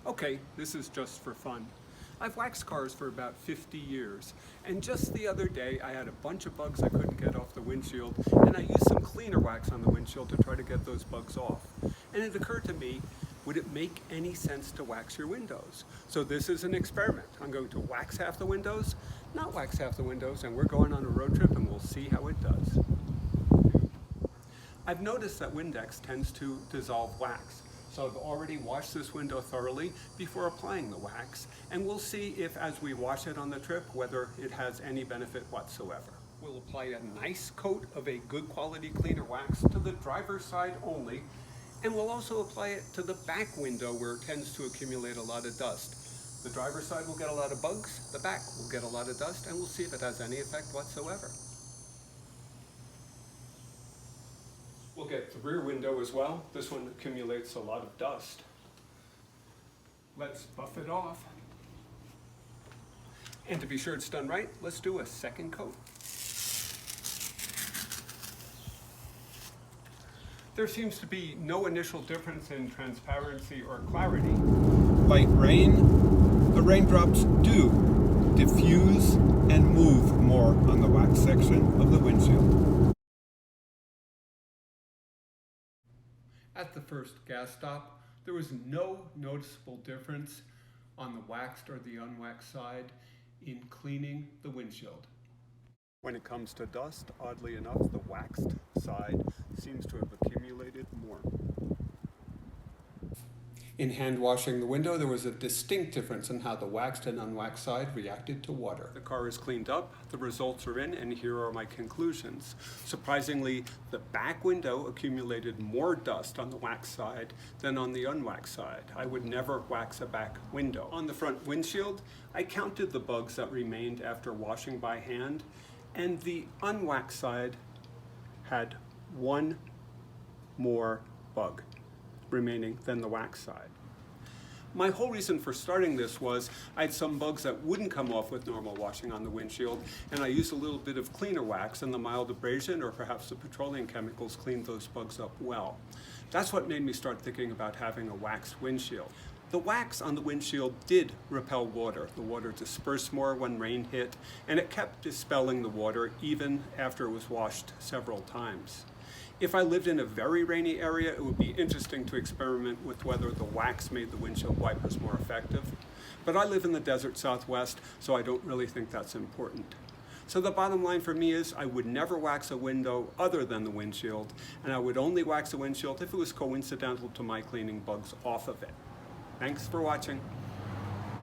Okay, this is just for fun. I've waxed cars for about 50 years, and just the other day I had a bunch of bugs I couldn't get off the windshield, and I used some cleaner wax on the windshield to try to get those bugs off. And it occurred to me, would it make any sense to wax your windows? So this is an experiment. I'm going to wax half the windows, not wax half the windows, and we're going on a road trip and we'll see how it does. I've noticed that Windex tends to dissolve wax. So I've already washed this window thoroughly before applying the wax, and we'll see if as we wash it on the trip, whether it has any benefit whatsoever. We'll apply a nice coat of a good quality cleaner wax to the driver's side only, and we'll also apply it to the back window where it tends to accumulate a lot of dust. The driver's side will get a lot of bugs, the back will get a lot of dust, and we'll see if it has any effect whatsoever. We'll get the rear window as well. This one accumulates a lot of dust. Let's buff it off. And to be sure it's done right, let's do a second coat. There seems to be no initial difference in transparency or clarity. Like rain, the raindrops do diffuse and move more on the wax section of the windshield. At the first gas stop, there was no noticeable difference on the waxed or the unwaxed side in cleaning the windshield. When it comes to dust, oddly enough, the waxed side seems to have accumulated more. In hand washing the window, there was a distinct difference in how the waxed and unwaxed side reacted to water. The car is cleaned up, the results are in, and here are my conclusions. Surprisingly, the back window accumulated more dust on the waxed side than on the unwaxed side. I would never wax a back window. On the front windshield, I counted the bugs that remained after washing by hand, and the unwaxed side had one more bug remaining than the wax side. My whole reason for starting this was I had some bugs that wouldn't come off with normal washing on the windshield, and I used a little bit of cleaner wax, and the mild abrasion or perhaps the petroleum chemicals cleaned those bugs up well. That's what made me start thinking about having a waxed windshield. The wax on the windshield did repel water. The water dispersed more when rain hit, and it kept dispelling the water even after it was washed several times. If I lived in a very rainy area, it would be interesting to experiment with whether the wax made the windshield wipers more effective. But I live in the desert Southwest, so I don't really think that's important. So the bottom line for me is I would never wax a window other than the windshield, and I would only wax a windshield if it was coincidental to my cleaning bugs off of it. Thanks for watching.